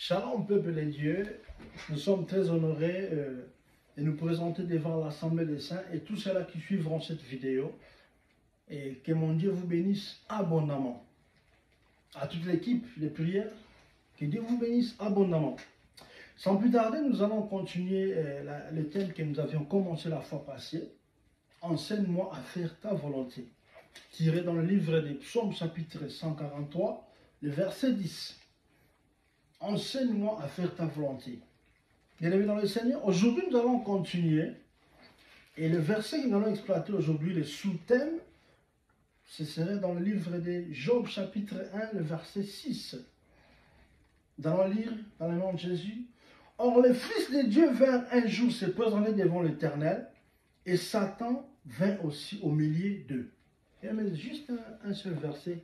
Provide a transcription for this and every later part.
Shalom, peuple de Dieu, nous sommes très honorés de nous présenter devant l'Assemblée des Saints et tous ceux-là qui suivront cette vidéo. Et que mon Dieu vous bénisse abondamment. À toute l'équipe de prière, que Dieu vous bénisse abondamment. Sans plus tarder, nous allons continuer le thème que nous avions commencé la fois passée. Enseigne-moi à faire ta volonté. Tiré dans le livre des Psaumes, chapitre 143, le verset 10. Enseigne-moi à faire ta volonté. Bien-aimés dans le Seigneur, aujourd'hui nous allons continuer. Et le verset que nous allons exploiter aujourd'hui, le sous-thème, ce serait dans le livre de Job, chapitre 1, le verset 6. Nous allons lire dans le nom de Jésus. Or, les fils de Dieu vinrent un jour se présenter devant l'Éternel, et Satan vint aussi au milieu d'eux. Bien-aimés, juste un seul verset.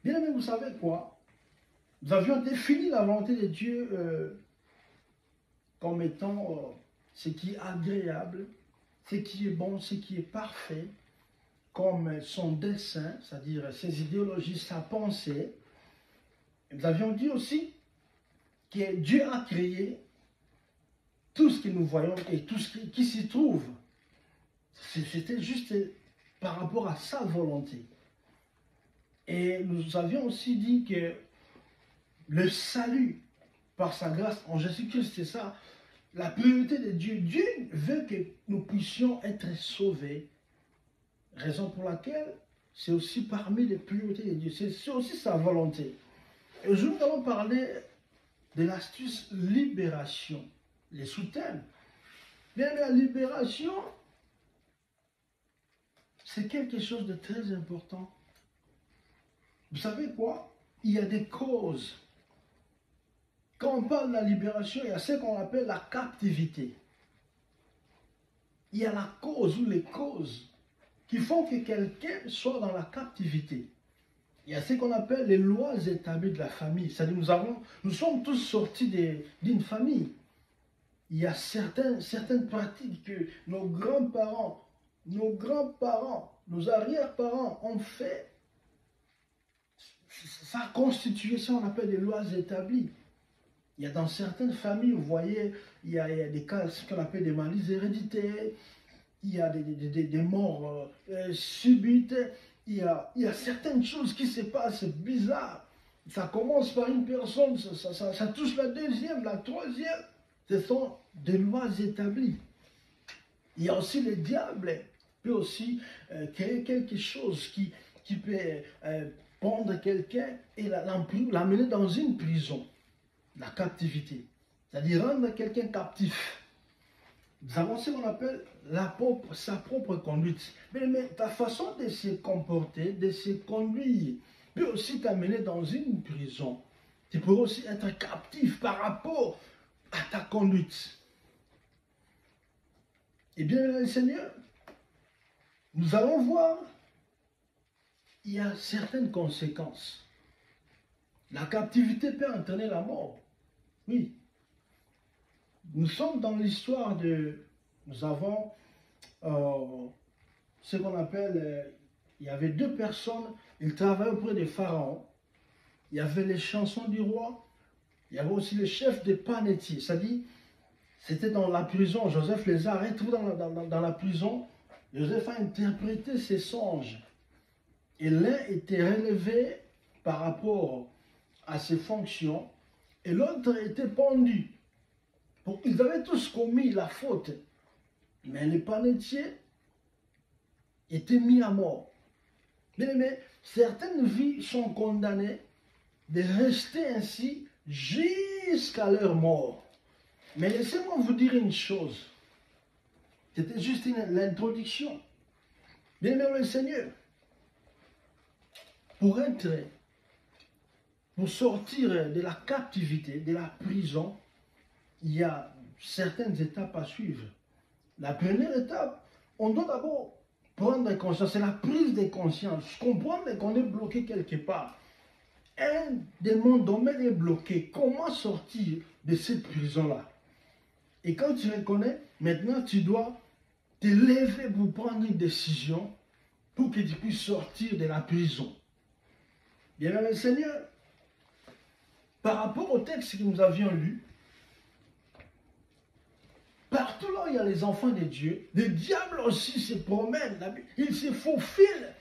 Bien-aimés, vous savez quoi? Nous avions défini la volonté de Dieu comme étant ce qui est agréable, ce qui est bon, ce qui est parfait, comme son dessein, c'est-à-dire ses idéologies, sa pensée. Et nous avions dit aussi que Dieu a créé tout ce que nous voyons et tout ce qui s'y trouve. C'était juste par rapport à sa volonté. Et nous avions aussi dit que le salut par sa grâce en Jésus-Christ, c'est ça, la priorité de Dieu. Dieu veut que nous puissions être sauvés. Raison pour laquelle c'est aussi parmi les priorités de Dieu. C'est aussi sa volonté. Et aujourd'hui, nous allons parler de l'astuce libération. Les sous-thèmes. Bien, la libération, c'est quelque chose de très important. Vous savez quoi? Il y a des causes. Quand on parle de la libération, il y a ce qu'on appelle la captivité. Il y a la cause ou les causes qui font que quelqu'un soit dans la captivité. Il y a ce qu'on appelle les lois établies de la famille. C'est-à-dire nous sommes tous sortis d'une famille. Il y a certaines pratiques que nos grands-parents, nos arrière-parents ont fait. Ça a constitué ce qu'on appelle des lois établies. Il y a dans certaines familles, vous voyez, il y a des cas, ce qu'on appelle des maladies héréditaires, il y a des morts subites, il y a certaines choses qui se passent bizarres. Ça commence par une personne, ça touche la deuxième, la troisième. Ce sont des lois établies. Il y a aussi le diable, peut aussi créer quelque chose qui peut prendre quelqu'un et l'amener dans une prison. La captivité, c'est-à-dire rendre quelqu'un captif. Nous avons ce qu'on appelle sa propre conduite. Mais ta façon de se comporter, de se conduire, peut aussi t'amener dans une prison. Tu peux aussi être captif par rapport à ta conduite. Eh bien, Seigneur, nous allons voir, il y a certaines conséquences. La captivité peut entraîner la mort. Oui. Nous sommes dans l'histoire nous avons ce qu'on appelle, il y avait deux personnes, ils travaillaient auprès des pharaons. Il y avait les chansons du roi, il y avait aussi le chef des panetiers. C'est-à-dire, c'était dans la prison, Joseph les a retrouvés dans la prison. Joseph a interprété ses songes. Et l'un était relevé par rapport à ses fonctions, et l'autre était pendu. Donc, ils avaient tous commis la faute. Mais les panetiers étaient mis à mort. Mais certaines vies sont condamnées de rester ainsi jusqu'à leur mort. Mais laissez-moi vous dire une chose. C'était juste l'introduction. Bien-aimé le Seigneur, pour sortir de la captivité, de la prison, il y a certaines étapes à suivre. La première étape, on doit d'abord prendre conscience, c'est la prise de conscience, comprendre qu'on est bloqué quelque part. Un de mon domaine est bloqué. Comment sortir de cette prison-là? Et quand tu reconnais, maintenant tu dois te lever pour prendre une décision pour que tu puisses sortir de la prison. Bien, le Seigneur, par rapport au texte que nous avions lu, partout là où il y a les enfants de Dieu, le diable aussi se promène, il se faufile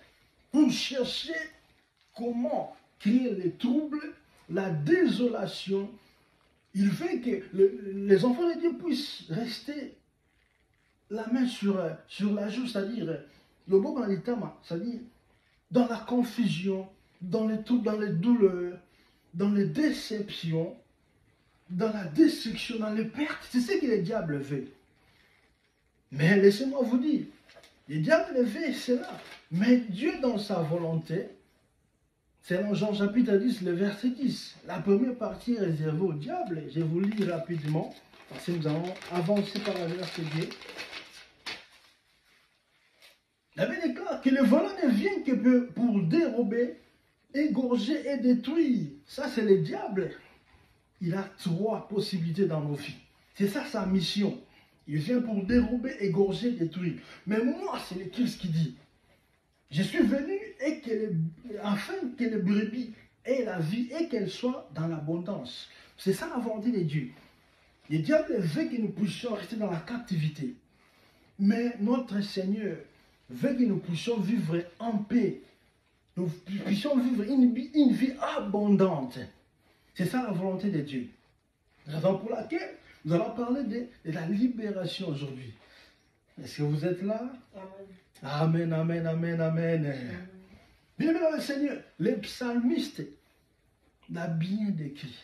pour chercher comment créer les troubles, la désolation. Il veut que les enfants de Dieu puissent rester la main sur la joue, c'est-à-dire, le bon c'est-à-dire dans la confusion, dans les troubles, dans les douleurs, dans les déceptions, dans la destruction, dans les pertes. C'est ce que le diable veut. Mais laissez-moi vous dire, le diable veut cela. Mais Dieu, dans sa volonté, selon Jean chapitre 10, le verset 10, la première partie est réservée au diable. Je vous lis rapidement, parce que nous allons avancer par la verset 2. La Bible déclare que le volant ne vient que pour dérober, égorger et détruire. Ça, c'est le diable. Il a 3 possibilités dans nos vies. C'est ça sa mission. Il vient pour dérober, égorger, détruire. Mais moi, c'est le Christ qui dit, je suis venu afin que les brebis aient la vie et qu'elles soient dans l'abondance. C'est ça la volonté de Dieu. Le diable veut que nous puissions rester dans la captivité. Mais notre Seigneur veut que nous puissions vivre en paix. Nous puissions vivre une vie abondante. C'est ça la volonté de Dieu. Raison pour laquelle nous allons parler de la libération aujourd'hui. Est-ce que vous êtes là? Amen, amen, amen, amen. Bien aimé dans le Seigneur, le psalmiste l'a bien décrit.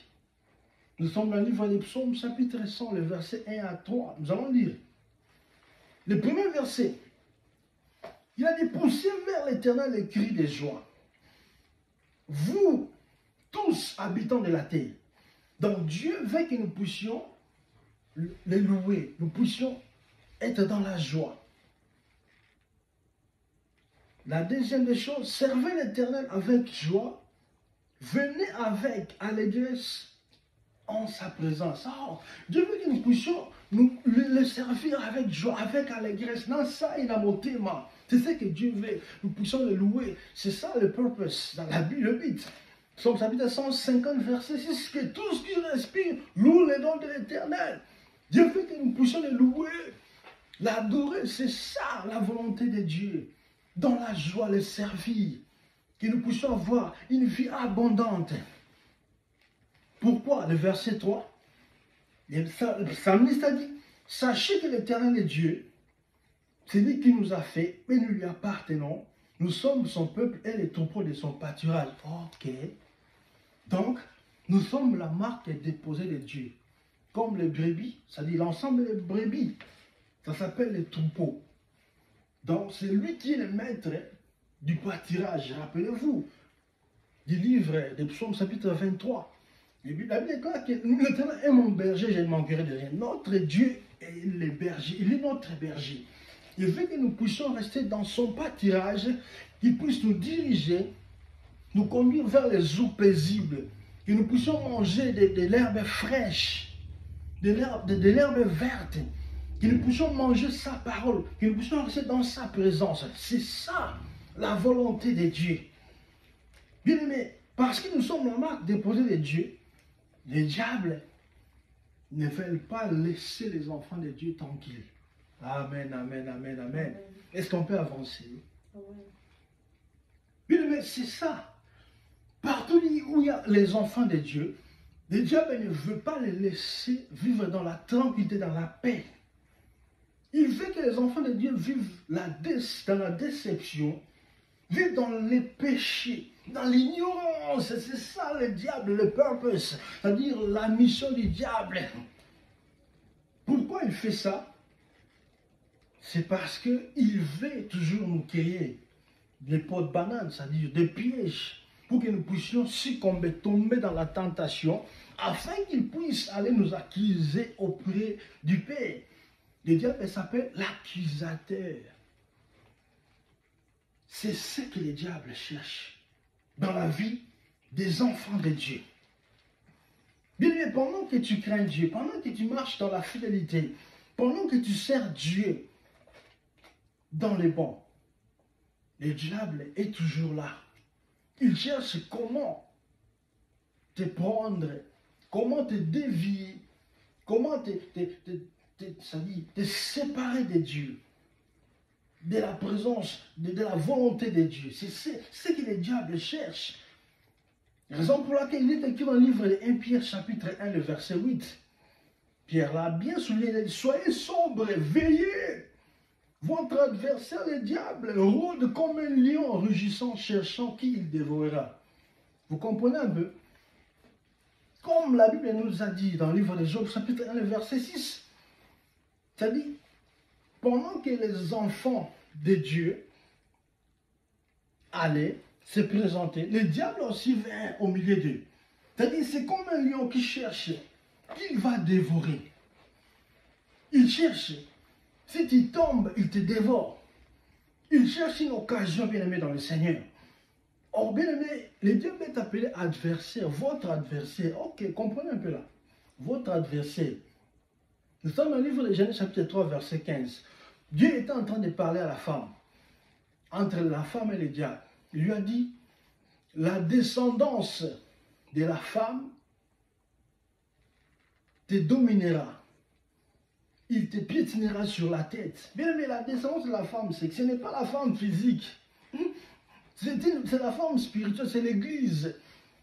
Nous sommes dans le livre des psaumes, chapitre 100, le verset 1 à 3. Nous allons lire. Le premier verset, il a dit, poussez vers l'Éternel les cris de joie. Vous, tous habitants de la terre. Donc Dieu veut que nous puissions les louer, nous puissions être dans la joie. La deuxième des choses, servez l'Éternel avec joie, venez avec allégresse en sa présence. Oh, Dieu veut que nous puissions le servir avec joie, avec allégresse. Dans ça, il a monté ma. C'est ce que Dieu veut. Nous puissions le louer. C'est ça le purpose dans la Bible, le but. Psaume chapitre 150, verset 6, que tout ce qui respire loue les noms de l'Éternel. Dieu veut que nous puissions le louer, l'adorer. C'est ça la volonté de Dieu. Dans la joie, le servir. Que nous puissions avoir une vie abondante. Pourquoi? Le verset 3, le psalmiste a dit, sachez que l'Éternel est Dieu, c'est lui qui nous a fait, et nous lui appartenons. Nous sommes son peuple et les troupeaux de son pâturage. Ok. Donc, nous sommes la marque déposée de Dieu. Comme les brebis, c'est-à-dire l'ensemble des brebis. Ça s'appelle les troupeaux. Donc, c'est lui qui est le maître du pâturage. Rappelez-vous du livre des psaumes, chapitre 23. La Bible déclare que l'Éternel est mon berger, je ne manquerai de rien. Notre Dieu est le berger, il est notre berger. Il veut que nous puissions rester dans son pâturage, qu'il puisse nous diriger, nous conduire vers les eaux paisibles, que nous puissions manger de l'herbe fraîche, de l'herbe verte, que nous puissions manger sa parole, que nous puissions rester dans sa présence. C'est ça la volonté de Dieu. Bien aimé, parce que nous sommes la marque déposée de Dieu, les diables ne veulent pas laisser les enfants de Dieu tranquilles. Amen, amen, amen, amen. Est-ce qu'on peut avancer? Bien aimé, c'est ça. Partout où il y a les enfants de Dieu, le diable ne veut pas les laisser vivre dans la tranquillité, dans la paix. Il veut que les enfants de Dieu vivent dans la déception, vivent dans les péchés, dans l'ignorance. C'est ça le diable, le purpose, c'est-à-dire la mission du diable. Pourquoi il fait ça? C'est parce qu'il veut toujours nous créer des pots de banane, c'est-à-dire des pièges, pour que nous puissions succomber, tomber dans la tentation, afin qu'il puisse aller nous accuser auprès du Père. Le diable s'appelle l'accusateur. C'est ce que le diable cherche dans la vie des enfants de Dieu. Bien, pendant que tu crains Dieu, pendant que tu marches dans la fidélité, pendant que tu sers Dieu dans les bons, le diable est toujours là. Il cherche comment te prendre, comment te dévier, comment te séparer de Dieu, de la présence, de la volonté de Dieu. C'est ce que le diable cherche. Raison pour laquelle il est écrit dans le livre de 1 Pierre chapitre 1, le verset 8. Pierre l'a bien souligné, il dit, soyez sobres, veillez. Votre adversaire, le diable, rôde comme un lion rugissant, cherchant qui il dévorera. Vous comprenez un peu? Comme la Bible nous a dit dans le livre de Job, chapitre 1, le verset 6. C'est-à-dire, pendant que les enfants de Dieu allaient se présenter, le diable aussi vint au milieu d'eux. C'est-à-dire, c'est comme un lion qui cherche, qu'il va dévorer. Il cherche. Si tu tombes, il te dévore. Il cherche une occasion, bien aimé, dans le Seigneur. Or, bien aimé, le diable est appelé adversaire, votre adversaire. Ok, comprenez un peu là. Votre adversaire. Nous sommes dans le livre de Genèse chapitre 3, verset 15. Dieu était en train de parler à la femme. Entre la femme et le diable. Il lui a dit, la descendance de la femme te dominera. Il te piétinera sur la tête. Bien aimé, la descendance de la femme, c'est que ce n'est pas la femme physique. C'est la femme spirituelle, c'est l'église.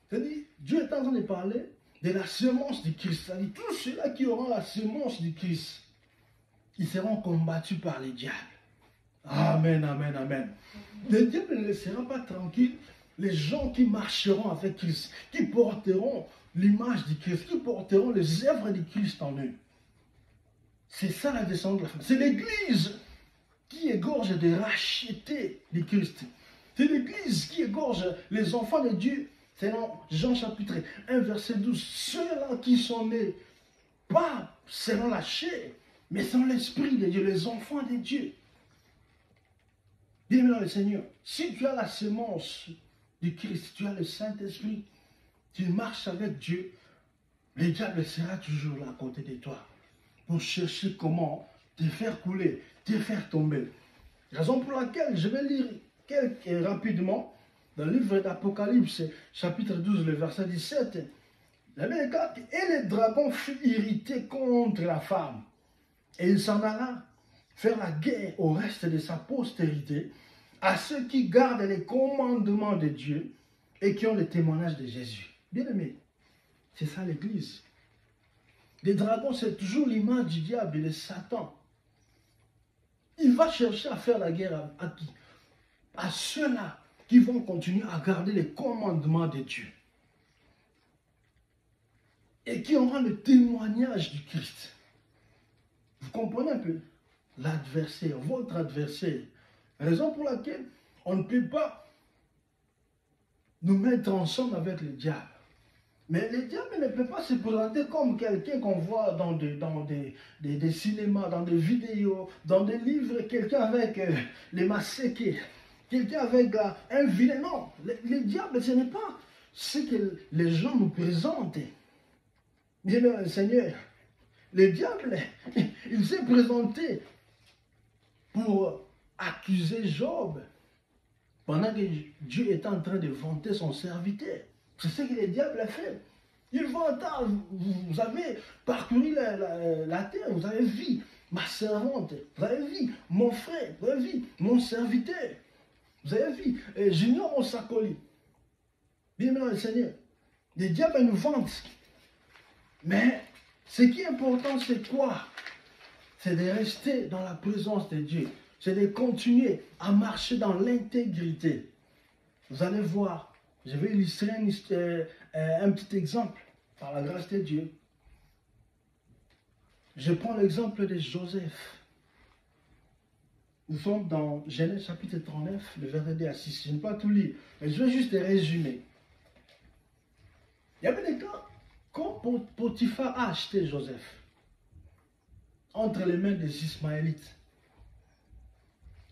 C'est-à-dire, Dieu est en train de parler de la semence du Christ. C'est-à-dire, tous ceux-là qui auront la semence du Christ, ils seront combattus par les diables. Amen, amen, amen. Le diable ne laissera pas tranquille les gens qui marcheront avec Christ, qui porteront l'image du Christ, qui porteront les œuvres du Christ en eux. C'est ça la descendance de la femme. C'est l'église qui égorge de racheter du Christ. C'est l'église qui égorge les enfants de Dieu. C'est dans Jean chapitre 1, verset 12. Ceux-là qui sont nés, pas selon la chair, mais selon l'esprit de Dieu, les enfants de Dieu. Bien-aimé dans le Seigneur, si tu as la semence du Christ, tu as le Saint-Esprit, tu marches avec Dieu, le diable sera toujours là à côté de toi pour chercher comment te faire couler, te faire tomber. Raison pour laquelle je vais lire rapidement dans le livre d'Apocalypse, chapitre 12, le verset 17. La Bible dit, et le dragon fut irrité contre la femme, et il s'en alla faire la guerre au reste de sa postérité, à ceux qui gardent les commandements de Dieu et qui ont le témoignage de Jésus. Bien aimé, c'est ça l'église. Les dragons, c'est toujours l'image du diable et de Satan. Il va chercher à faire la guerre à qui? À ceux-là qui vont continuer à garder les commandements de Dieu. Et qui auront le témoignage du Christ. Vous comprenez un peu? L'adversaire, votre adversaire. Raison pour laquelle on ne peut pas nous mettre ensemble avec le diable. Mais le diable ne peut pas se présenter comme quelqu'un qu'on voit dans des cinémas, dans des vidéos, dans des livres, quelqu'un avec les masséqués, quelqu'un avec un vilain. Non, le diable, ce n'est pas ce que les gens nous présentent. Bien le Seigneur, le diable, il s'est présenté pour accuser Job pendant que Dieu était en train de vanter son serviteur. C'est ce que le diable a fait. Il vanta, vous avez parcouru la terre, vous avez vu ma servante, vous avez vu mon frère, vous avez vu mon serviteur, vous avez vu Junior Osakoli. Bien maintenant le Seigneur, le diable nous vante. Mais ce qui est important, c'est quoi? C'est de rester dans la présence de Dieu. C'est de continuer à marcher dans l'intégrité. Vous allez voir, je vais illustrer un petit exemple par la grâce de Dieu. Je prends l'exemple de Joseph. Nous sommes dans Genèse chapitre 39, le verset 2 à 6. Je ne vais pas tout lire, mais je vais juste résumer. Il y avait des cas quand Potiphar a acheté Joseph entre les mains des Ismaélites.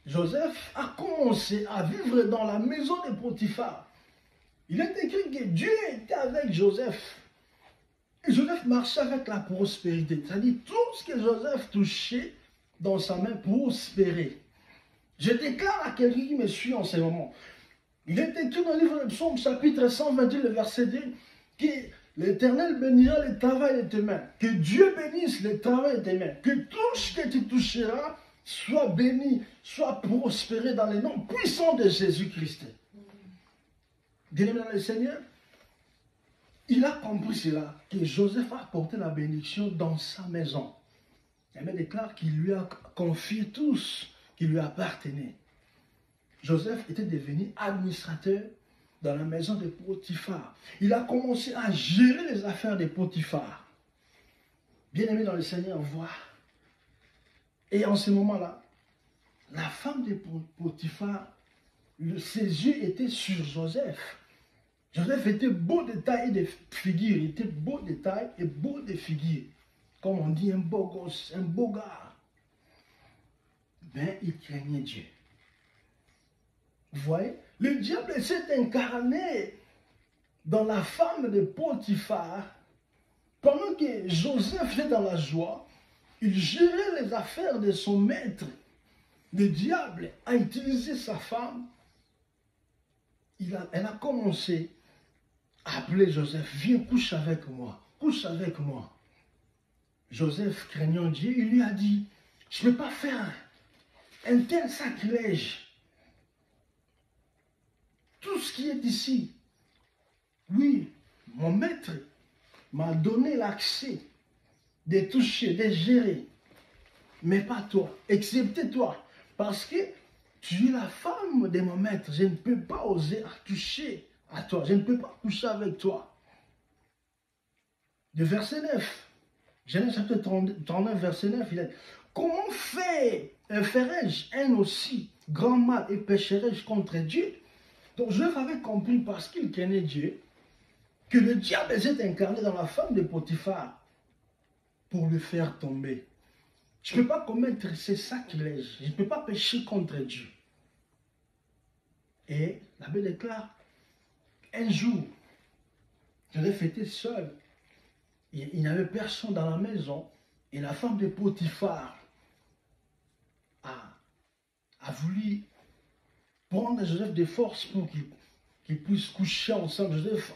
Joseph a commencé à vivre dans la maison de Potiphar. Il est écrit que Dieu était avec Joseph. Et Joseph marchait avec la prospérité. C'est-à-dire tout ce que Joseph touchait dans sa main prospérait. Je déclare à quelqu'un qui me suit en ce moment. Il est écrit dans le livre de Psaume chapitre 128, le verset 2. Que l'Éternel bénira le travail de tes mains. Que Dieu bénisse le travail de tes mains. Que tout ce que tu toucheras soit béni, soit prospéré dans le nom puissant de Jésus-Christ. Bien-aimé dans le Seigneur, il a compris cela, que Joseph a apporté la bénédiction dans sa maison. Il déclare qu'il lui a confié tout ce qui lui appartenait. Joseph était devenu administrateur dans la maison de Potiphar. Il a commencé à gérer les affaires de Potiphar. Bien-aimé dans le Seigneur, voit. Et en ce moment-là, la femme de Potiphar, ses yeux étaient sur Joseph. Joseph était beau de taille et de figure. Il était beau de taille et beau de figure. Comme on dit, un beau gosse, un beau gars. Mais il craignait Dieu. Vous voyez, le diable s'est incarné dans la femme de Potiphar. Pendant que Joseph était dans la joie, il gérait les affaires de son maître. Le diable a utilisé sa femme. Elle a commencé à appeler Joseph, viens, couche avec moi, couche avec moi. Joseph, craignant Dieu, il lui a dit, je ne peux pas faire un tel sacrilège. Tout ce qui est ici, oui, mon maître m'a donné l'accès de toucher, de gérer, mais pas toi, excepté toi, parce que tu es la femme de mon maître, je ne peux pas oser toucher à toi, je ne peux pas coucher avec toi. Le verset 9, Genèse chapitre 39, verset 9, il est, comment ferais-je un aussi grand mal et pécherais-je contre Dieu? Donc Joseph avait compris, parce qu'il craignait Dieu, que le diable s'est incarné dans la femme de Potiphar pour le faire tomber. Je ne peux pas commettre ces sacrilèges, je ne peux pas pécher contre Dieu. Et la Bible déclare, un jour, Joseph était seul, il n'y avait personne dans la maison, et la femme de Potiphar a voulu prendre Joseph de force pour qu'ils puissent coucher ensemble. Joseph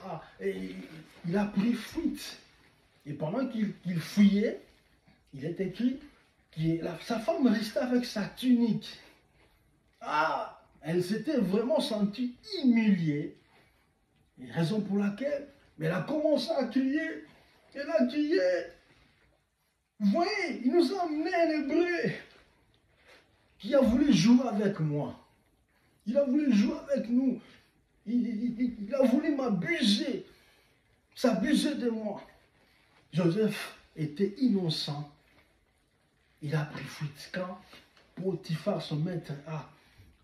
il a pris fuite. Et pendant qu'il fouillait, il est écrit que sa femme restait avec sa tunique. Elle s'était vraiment sentie humiliée. Et raison pour laquelle, mais elle a commencé à crier. Elle a crié. Vous voyez, il nous a amené un Hébreu qui a voulu jouer avec moi. Il a voulu jouer avec nous. Il a voulu m'abuser. S'abuser de moi. Joseph était innocent. Il a pris fuite. Quand Potiphar, son maître,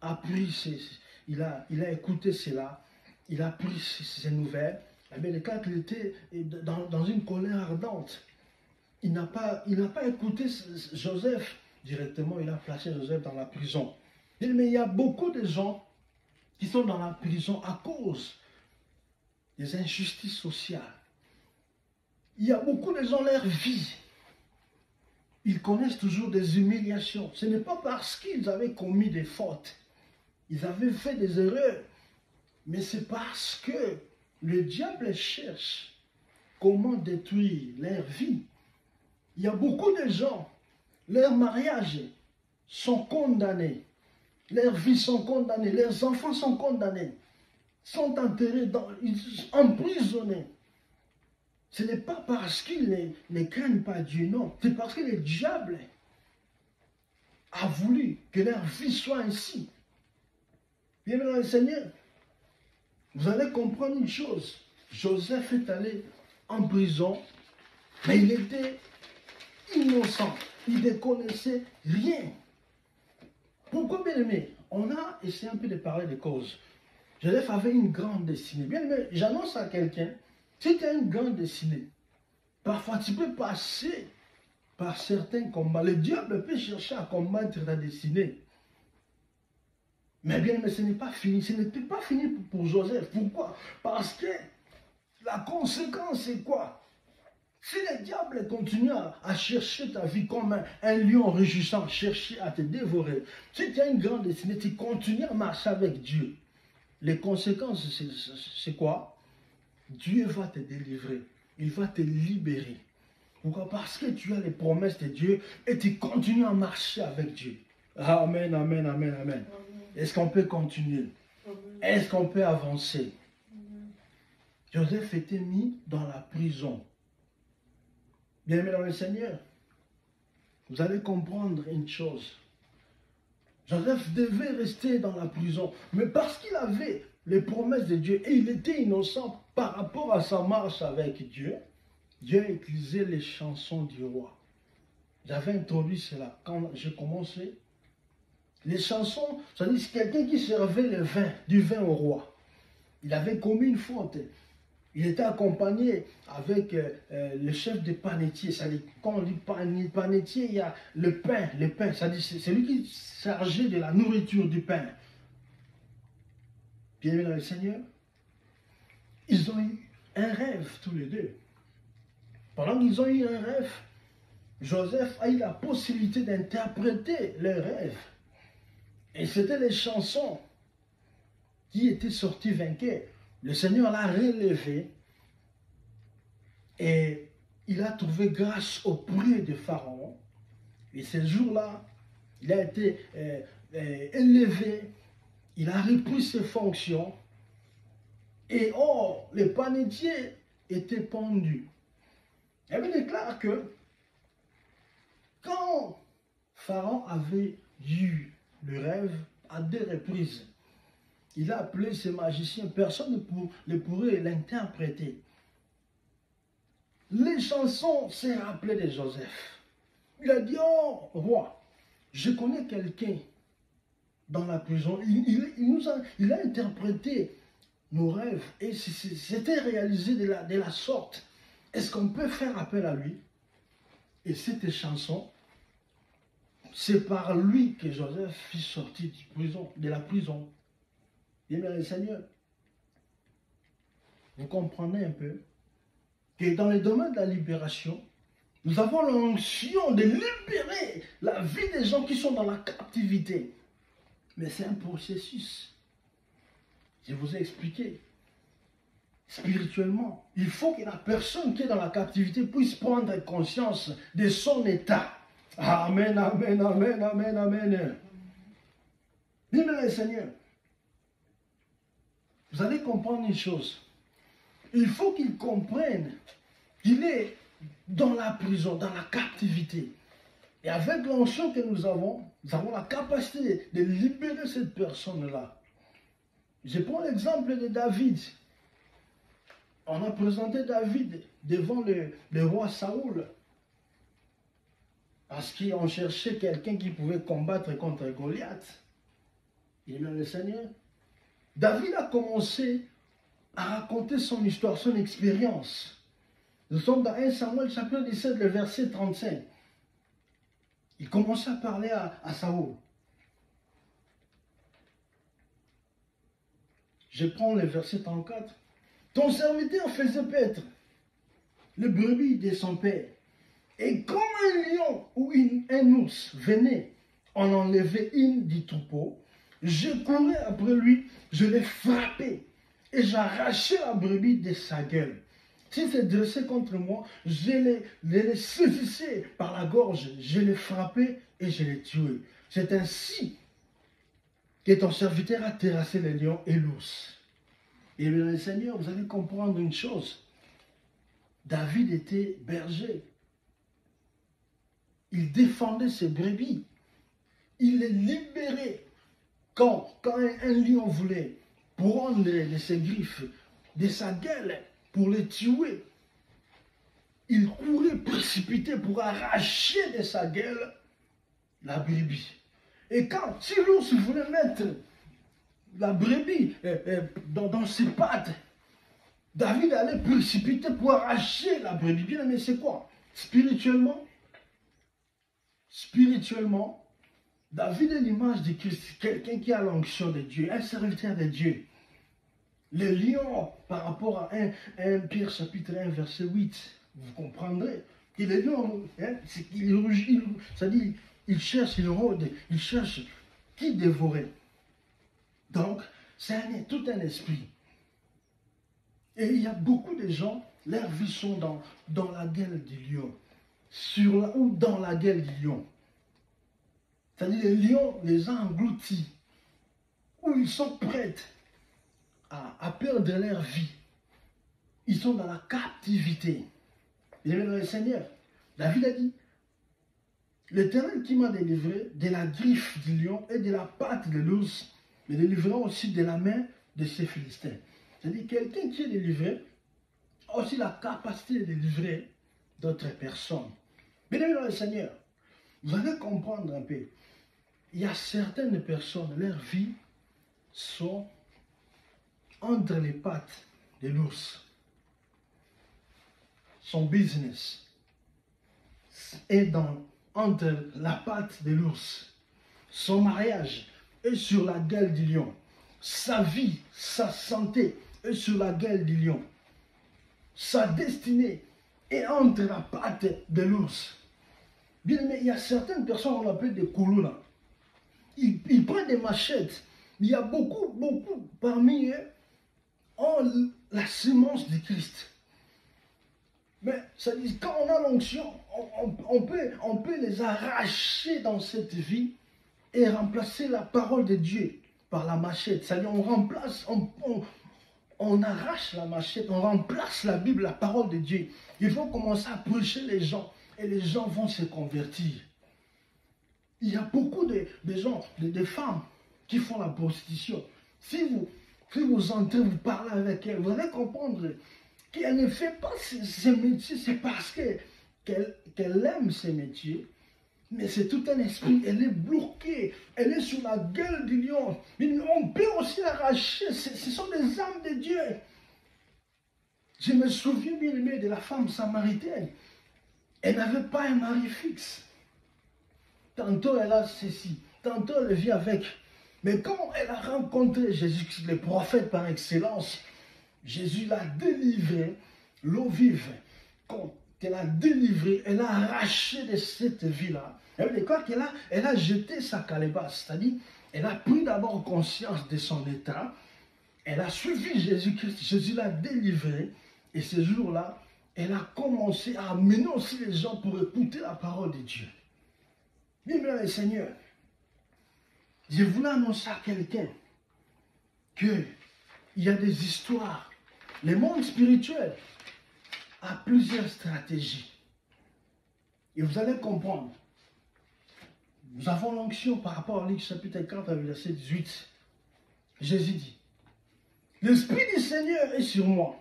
a pris, il a écouté cela, il a pris ces nouvelles, eh bien, le cas qu'il était dans une colère ardente. Il n'a pas écouté Joseph directement, il a placé Joseph dans la prison. Mais il y a beaucoup de gens qui sont dans la prison à cause des injustices sociales. Il y a beaucoup de gens, leur vie, ils connaissent toujours des humiliations. Ce n'est pas parce qu'ils avaient commis des fautes, ils avaient fait des erreurs, mais c'est parce que le diable cherche comment détruire leur vie. Il y a beaucoup de gens, leurs mariages sont condamnés, leurs vies sont condamnées, leurs enfants sont condamnés, sont enterrés, emprisonnés. Ce n'est pas parce qu'ils ne craignent pas Dieu, non. C'est parce que le diable a voulu que leur vie soit ainsi. Bien, dans le Seigneur, vous allez comprendre une chose. Joseph est allé en prison, mais il était innocent. Il ne connaissait rien. Pourquoi, bien aimé? On a essayé un peu de parler des causes. Joseph avait une grande destinée. Bien aimé, j'annonce à quelqu'un, si tu as une grande destinée, parfois tu peux passer par certains combats. Le diable peut chercher à combattre ta destinée. Mais bien, mais ce n'est pas fini. Ce n'était pas fini pour Joseph. Pourquoi? Parce que la conséquence, c'est quoi? Si le diable continue à chercher ta vie comme un lion rugissant, chercher à te dévorer, si tu as une grande destinée, tu continues à marcher avec Dieu. Les conséquences, c'est quoi? Dieu va te délivrer. Il va te libérer. Pourquoi? Parce que tu as les promesses de Dieu et tu continues à marcher avec Dieu. Amen, amen, amen, amen. Est-ce qu'on peut continuer? Est-ce qu'on peut avancer? Joseph était mis dans la prison. Bien-aimé dans le Seigneur, vous allez comprendre une chose. Joseph devait rester dans la prison, mais parce qu'il avait les promesses de Dieu et il était innocent par rapport à sa marche avec Dieu, Dieu a utilisé les chansons du roi. J'avais introduit cela quand j'ai commencé. Les chansons, c'est-à-dire quelqu'un qui servait le vin, du vin au roi. Il avait commis une faute. Il était accompagné avec le chef des panetiers. C'est-à-dire, quand on dit panetier, il y a le pain. C'est-à-dire, c'est lui qui est chargé de la nourriture du pain. Bien-aimés dans le Seigneur, ils ont eu un rêve tous les deux. Pendant qu'ils ont eu un rêve, Joseph a eu la possibilité d'interpréter le rêve. Et c'était les chansons qui étaient sorties vainqueurs. Le Seigneur l'a relevé et il a trouvé grâce auprès de Pharaon. Et ce jour-là, il a été élevé, il a repris ses fonctions. Et or, les panetiers étaient pendus. Et il déclare que quand Pharaon avait eu le rêve à 2 reprises, il a appelé ses magiciens, personne ne pourrait l'interpréter. Les chansons s'est rappelé de Joseph. Il a dit, oh roi, je connais quelqu'un dans la prison. Il a interprété nos rêves et c'était réalisé de la sorte. Est-ce qu'on peut faire appel à lui? Et cette chanson, c'est par lui que Joseph fut sorti de la prison. Bien, le Seigneur, vous comprenez un peu que dans le domaine de la libération, nous avons l'onction de libérer la vie des gens qui sont dans la captivité. Mais c'est un processus. Je vous ai expliqué. Spirituellement, il faut que la personne qui est dans la captivité puisse prendre conscience de son état. Amen, amen, amen, amen, amen. Bien, le Seigneur, vous allez comprendre une chose. Il faut qu'il comprenne qu'il est dans la prison, dans la captivité. Et avec l'onction que nous avons la capacité de libérer cette personne-là. Je prends l'exemple de David. On a présenté David devant le roi Saoul. Parce qu'on cherchait quelqu'un qui pouvait combattre contre Goliath. Et bien le Seigneur, David a commencé à raconter son histoire, son expérience. Nous sommes dans 1 Samuel chapitre 17, le verset 35. Il commençait à parler à Saoul. Je prends le verset 34. Ton serviteur faisait paître le brebis de son père. Et comme un lion ou un ours venait en enlever une du troupeau, je courais après lui, je l'ai frappé et j'arrachais la brebis de sa gueule. S'il s'est dressé contre moi, je l'ai saisissé par la gorge, je l'ai frappé et je l'ai tué. C'est ainsi que ton serviteur a terrassé le lion et l'ours. Et bien, le Seigneur, vous allez comprendre une chose. David était berger. Il défendait ses brebis. Il les libérait. Quand un lion voulait prendre de ses griffes, de sa gueule, pour les tuer, il courait précipité pour arracher de sa gueule la brebis. Et si l'ours voulait mettre la brebis dans ses pattes, David allait précipiter pour arracher la brebis. Bien, mais c'est quoi? Spirituellement, David est l'image de Christ, quelqu'un qui a l'onction de Dieu, un serviteur de Dieu. Le lion, par rapport à 1 Pierre chapitre 1, verset 8, vous comprendrez que le lion, c'est-à-dire, il cherche, il rôde, il cherche qui dévorer. Donc, c'est tout un esprit. Et il y a beaucoup de gens, leurs vies sont dans la gueule du lion. Ou dans la gueule du lion. C'est-à-dire les lions les ont engloutis. Où ils sont prêts à perdre leur vie. Ils sont dans la captivité. Bien aimé dans le Seigneur, David a dit, l'Éternel qui m'a délivré de la griffe du lion et de la patte de l'ours, me délivrera aussi de la main de ces Philistins. C'est-à-dire quelqu'un qui est délivré a aussi la capacité de délivrer d'autres personnes. Bien aimé dans le Seigneur, vous allez comprendre un peu. Il y a certaines personnes, leur vie sont entre les pattes de l'ours. Son business est entre la patte de l'ours. Son mariage est sur la gueule du lion. Sa vie, sa santé est sur la gueule du lion. Sa destinée est entre la patte de l'ours. Bien aimé, il y a certaines personnes qu'on appelle des koulouna. Ils prennent des machettes. Il y a beaucoup parmi eux ont la semence du Christ. Mais ça dit, quand on a l'onction, on peut les arracher dans cette vie et remplacer la parole de Dieu par la machette. C'est-à-dire on remplace, on arrache la machette, on remplace la Bible, la parole de Dieu. Il faut commencer à prêcher les gens et les gens vont se convertir. Il y a beaucoup de gens, de femmes qui font la prostitution. Si vous entrez, vous parlez avec elles, vous allez comprendre qu'elle ne fait pas ce métier, c'est parce qu'elle aime ce métier. Mais c'est tout un esprit, elle est bloquée, elle est sur la gueule du lion. Mais on peut aussi l'arracher, ce sont des âmes de Dieu. Je me souviens bien aimé de la femme samaritaine. Elle n'avait pas un mari fixe. Tantôt elle a ceci, tantôt elle vit avec. Mais quand elle a rencontré Jésus, le prophète par excellence, Jésus l'a délivré, l'eau vive. Quand elle a délivré, elle a arraché de cette vie-là. Elle a jeté sa calebasse, c'est-à-dire, elle a pris d'abord conscience de son état, elle a suivi Jésus-Christ, Jésus l'a délivré, et ce jour-là, elle a commencé à amener aussi les gens pour écouter la parole de Dieu. Bien, bien, Seigneur, je voulais annoncer à quelqu'un qu'il y a des histoires. Le monde spirituel a plusieurs stratégies. Et vous allez comprendre. Nous avons l'onction par rapport à Luc chapitre 4, verset 18. Jésus dit, l'Esprit du Seigneur est sur moi,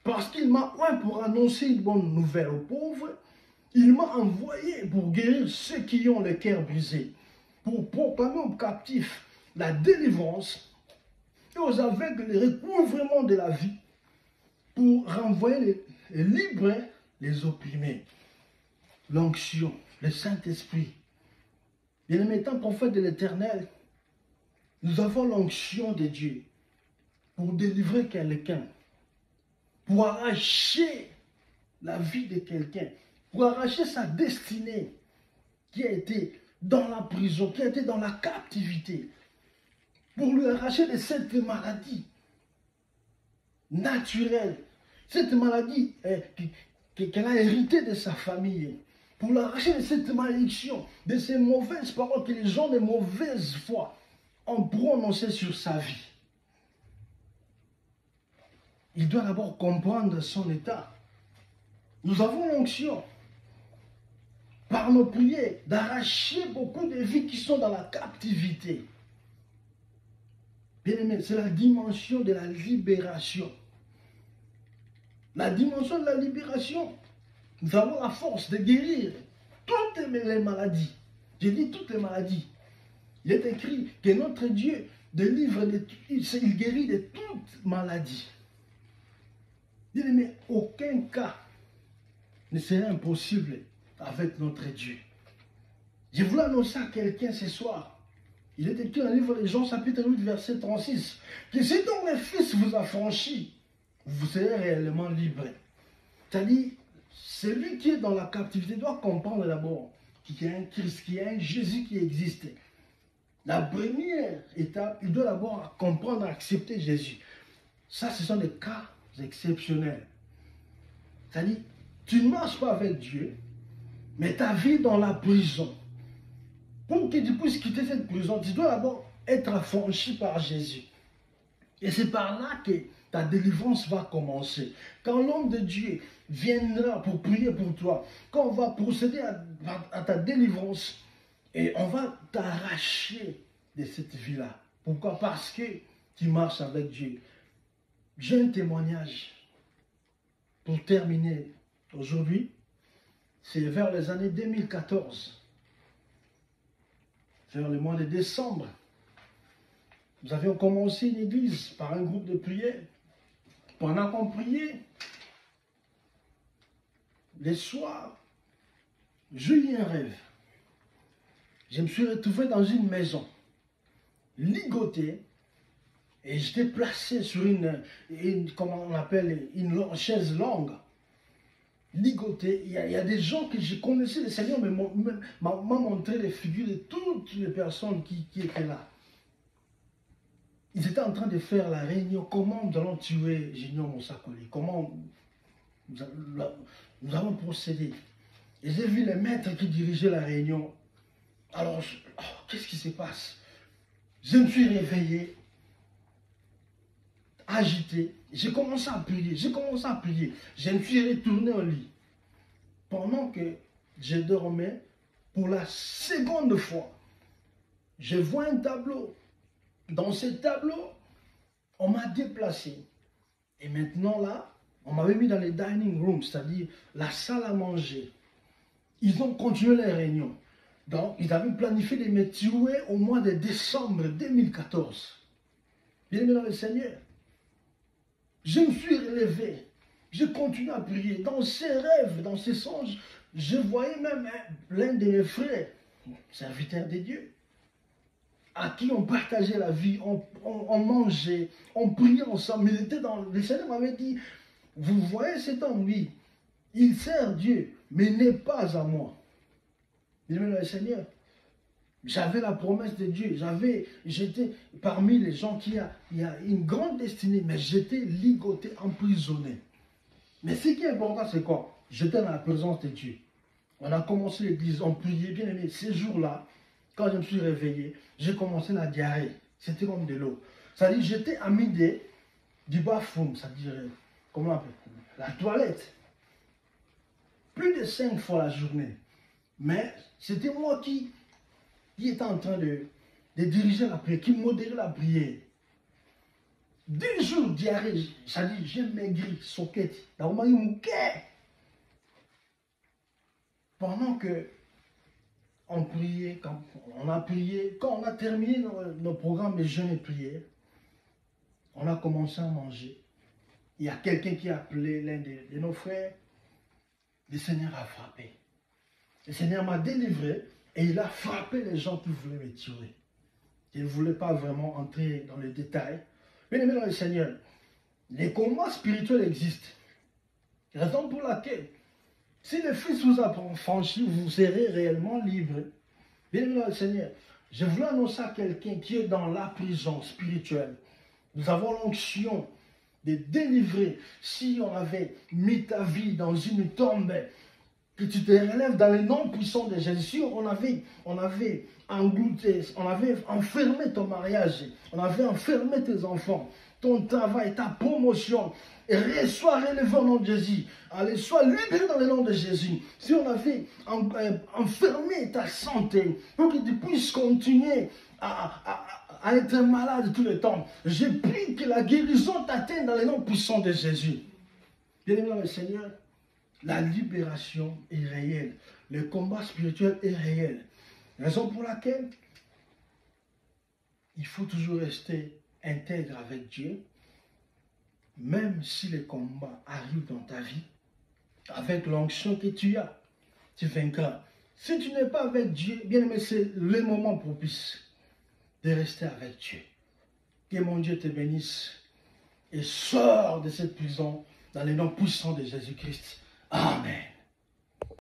parce qu'il m'a oint pour annoncer une bonne nouvelle aux pauvres. Il m'a envoyé pour guérir ceux qui ont le cœur brisé, pour proclamer aux captifs la délivrance et aux aveugles le recouvrement de la vie, pour renvoyer les libres, les opprimés. L'onction, le Saint-Esprit. Bien-aimé, étant prophète de l'Éternel, nous avons l'onction de Dieu pour délivrer quelqu'un, pour arracher la vie de quelqu'un, pour arracher sa destinée qui a été dans la prison, qui a été dans la captivité, pour lui arracher de cette maladie naturelle, cette maladie qu'elle a héritée de sa famille, pour l'arracher de cette malédiction, de ces mauvaises paroles que les gens de mauvaise foi ont prononcées sur sa vie. Il doit d'abord comprendre son état. Nous avons l'onction, par nos prières, d'arracher beaucoup de vies qui sont dans la captivité. Bien aimé, c'est la dimension de la libération. La dimension de la libération, nous avons la force de guérir toutes les maladies. J'ai dit toutes les maladies. Il est écrit que notre Dieu délivre, il guérit de toutes maladies. Bien aimé, aucun cas ne serait impossible avec notre Dieu. Je voulais annoncer à quelqu'un ce soir. Il est écrit dans le livre de Jean, chapitre 8, verset 36, que si donc le Fils vous a franchi, vous serez réellement libre. C'est-à-dire, celui qui est dans la captivité doit comprendre d'abord qu'il y a un Christ, qu'il y a un Jésus qui existe. La première étape, il doit d'abord comprendre, accepter Jésus. Ça, ce sont des cas exceptionnels. C'est-à-dire, tu ne marches pas avec Dieu, mais ta vie dans la prison. Pour que tu puisses quitter cette prison, tu dois d'abord être affranchi par Jésus. Et c'est par là que ta délivrance va commencer. Quand l'homme de Dieu viendra pour prier pour toi, quand on va procéder à ta délivrance, et on va t'arracher de cette vie-là. Pourquoi? Parce que tu marches avec Dieu. J'ai un témoignage pour terminer aujourd'hui. C'est vers les années 2014. Vers le mois de décembre. Nous avions commencé une église par un groupe de prière. Pendant qu'on priait, les soirs, j'ai eu un rêve. Je me suis retrouvé dans une maison, ligoté, et j'étais placé sur comment on appelle, une chaise longue, ligoté. Il y a des gens que je connaissais, le Seigneur m'a montré les figures de toutes les personnes qui étaient là. Ils étaient en train de faire la réunion. Comment nous allons tuer Junior Moussakoli? Comment nous allons procéder? Et j'ai vu les maîtres qui dirigeaient la réunion. Alors, qu'est-ce qui se passe? Je me suis réveillé, agité. J'ai commencé à prier. Je me suis retourné au lit. Pendant que je dormais, pour la seconde fois, je vois un tableau. Dans ce tableau, on m'a déplacé. Et maintenant là, on m'avait mis dans les dining rooms, c'est-à-dire la salle à manger. Ils ont continué les réunions. Donc, ils avaient planifié de me tuer au mois de décembre 2014. Bien-aimé dans le Seigneur, je me suis relevé. Je continue à prier. Dans ces rêves, dans ces songes, je voyais même l'un de mes frères, serviteur de Dieu, à qui on partageait la vie, on mangeait, on priait ensemble. Mais le Seigneur m'avait dit, vous voyez cet homme, oui, il sert Dieu, mais n'est pas à moi. Bien-aimé dans le Seigneur, j'avais la promesse de Dieu, j'étais parmi les gens qui a une grande destinée, mais j'étais ligoté, emprisonné. Mais ce qui est important, c'est quoi? J'étais dans la présence de Dieu. On a commencé l'église, on priait, bien aimé. Ces jours-là, quand je me suis réveillé, j'ai commencé la diarrhée. C'était comme de l'eau. C'est-à-dire, j'étais amidé du bathroom, c'est-à-dire, comment on appelle? La toilette. Plus de 5 fois la journée. Mais c'était moi qui était en train de diriger la prière, qui modérait la prière. 2 jours de diarrhée, c'est-à-dire, j'ai maigri, soquette. Pendant que on priait, quand on a prié, quand on a terminé nos programmes de jeûne et prière, on a commencé à manger. Il y a quelqu'un qui a appelé l'un de nos frères. Le Seigneur a frappé. Le Seigneur m'a délivré et il a frappé les gens qui voulaient me tuer. Je ne voulais pas vraiment entrer dans les détails. Bien aimé dans le Seigneur, les combats spirituels existent. Raison pour laquelle, si le Fils vous a franchi, vous serez réellement libre. Bien aimé dans le Seigneur, je voulais annoncer à quelqu'un qui est dans la prison spirituelle. Nous avons l'onction de délivrer. Si on avait mis ta vie dans une tombe, que tu te relèves dans le nom puissant de Jésus. Si on avait englouté, on avait enfermé ton mariage, on avait enfermé tes enfants, ton travail, ta promotion, et sois relevé au nom de Jésus. Allez, sois libéré dans le nom de Jésus. Si on avait enfermé ta santé, pour que tu puisses continuer à être malade tout le temps, je prie que la guérison t'atteigne dans le nom puissant de Jésus. Bien-aimé dans le Seigneur, la libération est réelle. Le combat spirituel est réel. Raison pour laquelle il faut toujours rester intègre avec Dieu, même si les combats arrivent dans ta vie, avec l'onction que tu as, tu vaincras. Si tu n'es pas avec Dieu, bien aimé, c'est le moment propice de rester avec Dieu. Que mon Dieu te bénisse et sors de cette prison dans le nom puissant de Jésus-Christ. Amen.